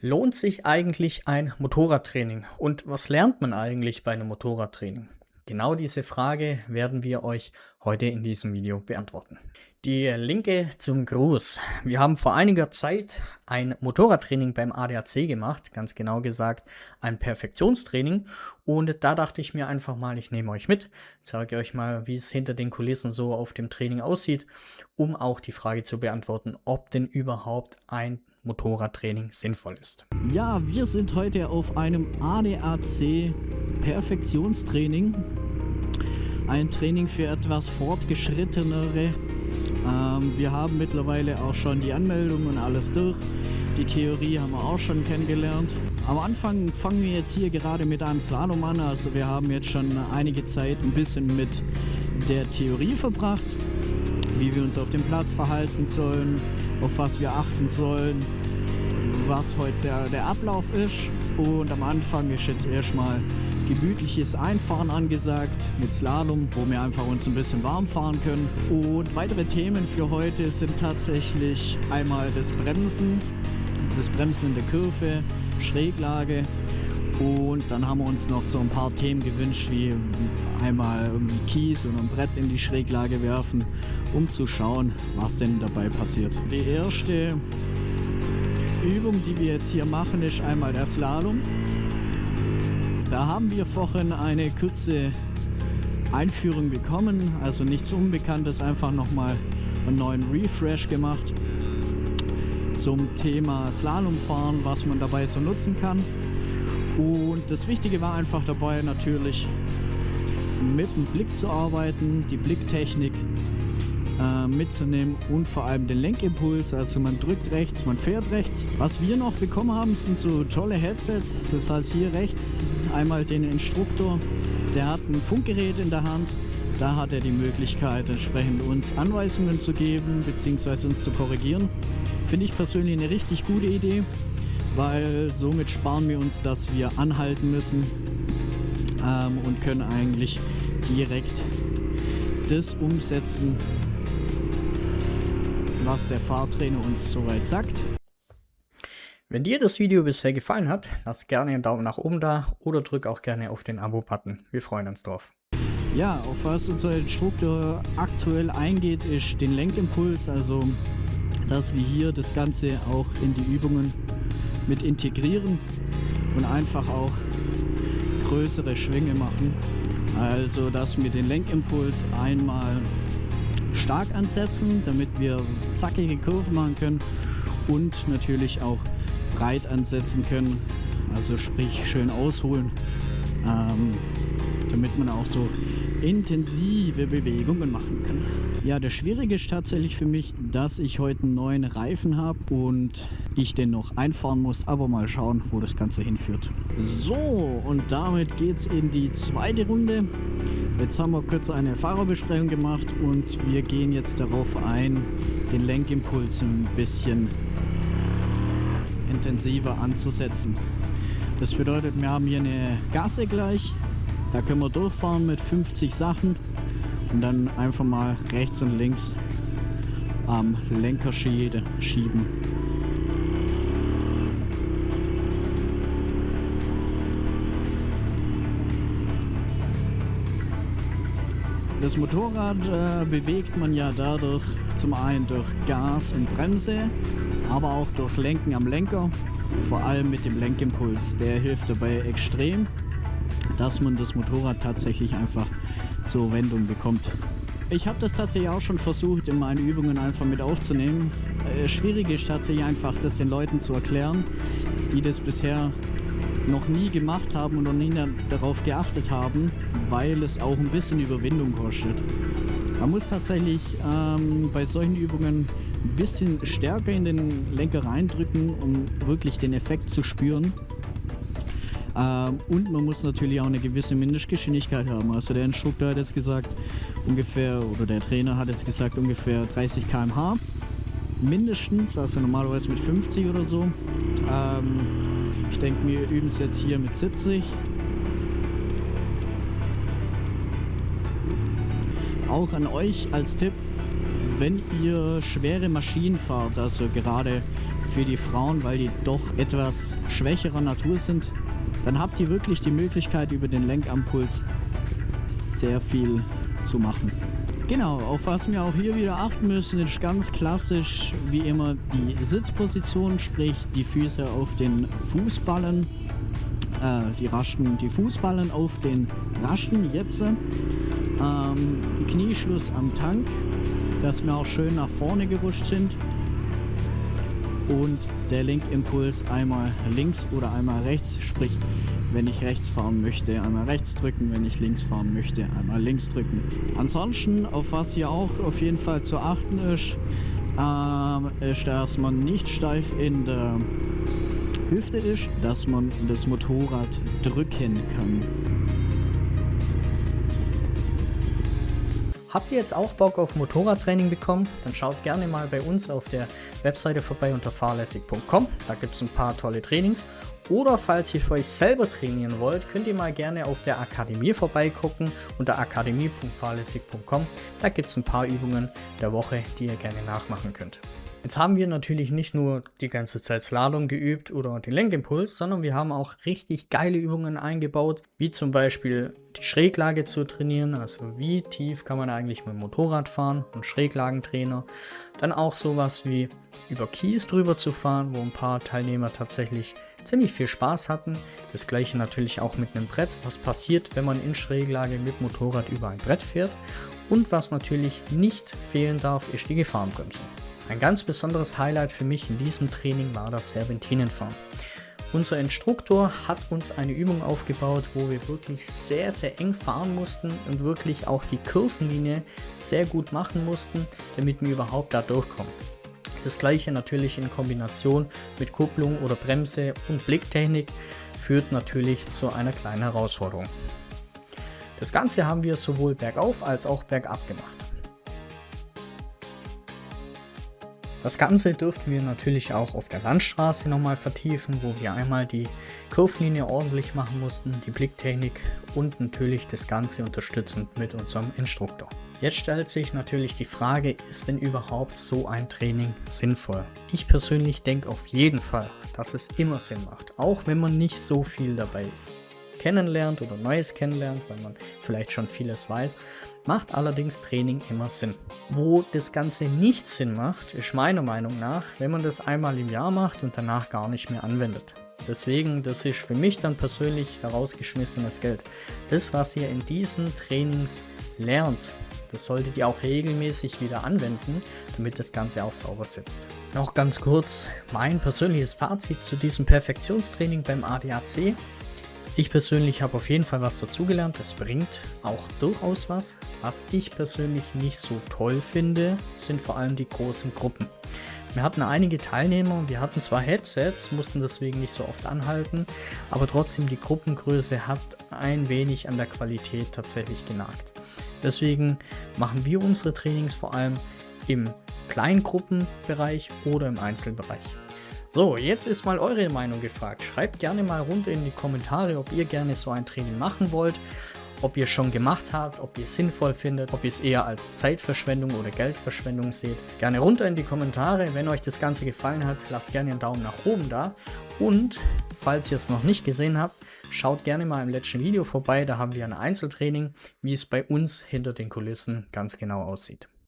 Lohnt sich eigentlich ein Motorradtraining? Und was lernt man eigentlich bei einem Motorradtraining? Genau diese Frage werden wir euch heute in diesem Video beantworten. Die Linke zum Gruß. Wir haben vor einiger Zeit ein Motorradtraining beim ADAC gemacht, ganz genau gesagt ein Perfektionstraining. Und da dachte ich mir einfach mal, ich nehme euch mit, zeige euch mal, wie es hinter den Kulissen so auf dem Training aussieht, um auch die Frage zu beantworten, ob denn überhaupt ein Motorradtraining sinnvoll ist. Ja, wir sind heute auf einem ADAC Perfektionstraining. Ein Training für etwas Fortgeschrittenere. Wir haben mittlerweile auch schon die Anmeldung und alles durch. Die Theorie haben wir auch schon kennengelernt. Am Anfang fangen wir jetzt hier gerade mit einem Slalom an. Also wir haben jetzt schon einige Zeit ein bisschen mit der Theorie verbracht, wie wir uns auf dem Platz verhalten sollen, auf was wir achten sollen, was heute der Ablauf ist. Und am Anfang ist jetzt erstmal gemütliches Einfahren angesagt mit Slalom, wo wir einfach uns ein bisschen warm fahren können. Und weitere Themen für heute sind tatsächlich einmal das Bremsen in der Kurve, Schräglage. Und dann haben wir uns noch so ein paar Themen gewünscht, wie einmal irgendwie Kies und ein Brett in die Schräglage werfen, um zu schauen, was denn dabei passiert. Die erste Übung, die wir jetzt hier machen, ist einmal der Slalom. Da haben wir vorhin eine kurze Einführung bekommen, also nichts Unbekanntes, einfach nochmal einen neuen Refresh gemacht zum Thema Slalomfahren, was man dabei so nutzen kann. Und das Wichtige war einfach dabei natürlich mit dem Blick zu arbeiten, die Blicktechnik mitzunehmen und vor allem den Lenkimpuls, also man drückt rechts, man fährt rechts. Was wir noch bekommen haben, sind so tolle Headsets. Das heißt hier rechts einmal den Instruktor, der hat ein Funkgerät in der Hand. Da hat er die Möglichkeit, entsprechend uns Anweisungen zu geben bzw. uns zu korrigieren. Finde ich persönlich eine richtig gute Idee, weil somit sparen wir uns, dass wir anhalten müssen und können eigentlich direkt das umsetzen, was der Fahrtrainer uns soweit sagt. Wenn dir das Video bisher gefallen hat, lass gerne einen Daumen nach oben da oder drück auch gerne auf den Abo-Button. Wir freuen uns drauf. Ja, auf was unser Instruktor aktuell eingeht, ist den Lenkimpuls, also dass wir hier das Ganze auch in die Übungen mit integrieren und einfach auch größere Schwünge machen. Also dass wir den Lenkimpuls einmal stark ansetzen, damit wir zackige Kurven machen können und natürlich auch breit ansetzen können, also sprich schön ausholen, damit man auch so intensive Bewegungen machen kann. Ja, das Schwierige ist tatsächlich für mich, dass ich heute einen neuen Reifen habe und ich den noch einfahren muss, aber mal schauen, wo das Ganze hinführt. So, und damit geht's in die zweite Runde. Jetzt haben wir kurz eine Fahrerbesprechung gemacht und wir gehen jetzt darauf ein, den Lenkimpuls ein bisschen intensiver anzusetzen. Das bedeutet, wir haben hier eine Gasse gleich, da können wir durchfahren mit 50 Sachen und dann einfach mal rechts und links am Lenker schieben. Das Motorrad bewegt man ja dadurch zum einen durch Gas und Bremse, aber auch durch Lenken am Lenker, vor allem mit dem Lenkimpuls. Der hilft dabei extrem, dass man das Motorrad tatsächlich einfach zur Wendung bekommt. Ich habe das tatsächlich auch schon versucht, in meinen Übungen einfach mit aufzunehmen. Schwierig ist tatsächlich einfach, das den Leuten zu erklären, die das bisher noch nie gemacht haben und noch nie darauf geachtet haben, weil es auch ein bisschen Überwindung kostet. Man muss tatsächlich bei solchen Übungen ein bisschen stärker in den Lenker reindrücken, um wirklich den Effekt zu spüren. Und man muss natürlich auch eine gewisse Mindestgeschwindigkeit haben. Also der Instruktor hat jetzt gesagt, der Trainer hat jetzt gesagt, ungefähr 30 km/h mindestens, also normalerweise mit 50 oder so. Ich denke, wir üben es jetzt hier mit 70. Auch an euch als Tipp, wenn ihr schwere Maschinen fahrt, also gerade für die Frauen, weil die doch etwas schwächerer Natur sind, dann habt ihr wirklich die Möglichkeit, über den Lenkampuls sehr viel zu machen. Genau, auf was wir auch hier wieder achten müssen, ist ganz klassisch wie immer die Sitzposition, sprich die Füße auf den Fußballen, die Fußballen auf den Raschen jetzt, Knieschluss am Tank, dass wir auch schön nach vorne gerutscht sind und der Lenkimpuls einmal links oder einmal rechts, sprich wenn ich rechts fahren möchte, einmal rechts drücken, wenn ich links fahren möchte, einmal links drücken. Ansonsten, auf was hier auch auf jeden Fall zu achten ist, dass man nicht steif in der Hüfte ist, dass man das Motorrad drücken kann. Habt ihr jetzt auch Bock auf Motorradtraining bekommen? Dann schaut gerne mal bei uns auf der Webseite vorbei unter fahrlässig.com. Da gibt es ein paar tolle Trainings. Oder falls ihr für euch selber trainieren wollt, könnt ihr mal gerne auf der Akademie vorbeigucken unter akademie.fahrlässig.com. Da gibt es ein paar Übungen der Woche, die ihr gerne nachmachen könnt. Jetzt haben wir natürlich nicht nur die ganze Zeit Slalom geübt oder den Lenkimpuls, sondern wir haben auch richtig geile Übungen eingebaut, wie zum Beispiel die Schräglage zu trainieren, also wie tief kann man eigentlich mit dem Motorrad fahren und Schräglagentrainer. Dann auch sowas wie über Kies drüber zu fahren, wo ein paar Teilnehmer tatsächlich ziemlich viel Spaß hatten. Das gleiche natürlich auch mit einem Brett, was passiert, wenn man in Schräglage mit Motorrad über ein Brett fährt. Und was natürlich nicht fehlen darf, ist die Gefahrenbremse. Ein ganz besonderes Highlight für mich in diesem Training war das Serpentinenfahren. Unser Instruktor hat uns eine Übung aufgebaut, wo wir wirklich sehr, sehr eng fahren mussten und wirklich auch die Kurvenlinie sehr gut machen mussten, damit wir überhaupt da durchkommen. Das gleiche natürlich in Kombination mit Kupplung oder Bremse und Blicktechnik führt natürlich zu einer kleinen Herausforderung. Das Ganze haben wir sowohl bergauf als auch bergab gemacht. Das Ganze dürften wir natürlich auch auf der Landstraße nochmal vertiefen, wo wir einmal die Kurvenlinie ordentlich machen mussten, die Blicktechnik und natürlich das Ganze unterstützend mit unserem Instruktor. Jetzt stellt sich natürlich die Frage, ist denn überhaupt so ein Training sinnvoll? Ich persönlich denke auf jeden Fall, dass es immer Sinn macht, auch wenn man nicht so viel dabei kennenlernt oder Neues kennenlernt, weil man vielleicht schon vieles weiß, macht allerdings Training immer Sinn. Wo das Ganze nicht Sinn macht, ist meiner Meinung nach, wenn man das einmal im Jahr macht und danach gar nicht mehr anwendet. Deswegen, das ist für mich dann persönlich herausgeschmissenes Geld. Das, was ihr in diesen Trainings lernt, das solltet ihr auch regelmäßig wieder anwenden, damit das Ganze auch sauber sitzt. Noch ganz kurz mein persönliches Fazit zu diesem Perfektionstraining beim ADAC. Ich persönlich habe auf jeden Fall was dazugelernt, es bringt auch durchaus was. Was ich persönlich nicht so toll finde, sind vor allem die großen Gruppen. Wir hatten einige Teilnehmer, wir hatten zwar Headsets, mussten deswegen nicht so oft anhalten, aber trotzdem die Gruppengröße hat ein wenig an der Qualität tatsächlich genagt. Deswegen machen wir unsere Trainings vor allem im Kleingruppenbereich oder im Einzelbereich. So, jetzt ist mal eure Meinung gefragt. Schreibt gerne mal runter in die Kommentare, ob ihr gerne so ein Training machen wollt, ob ihr schon gemacht habt, ob ihr es sinnvoll findet, ob ihr es eher als Zeitverschwendung oder Geldverschwendung seht. Gerne runter in die Kommentare. Wenn euch das Ganze gefallen hat, lasst gerne einen Daumen nach oben da. Und falls ihr es noch nicht gesehen habt, schaut gerne mal im letzten Video vorbei. Da haben wir ein Einzeltraining, wie es bei uns hinter den Kulissen ganz genau aussieht.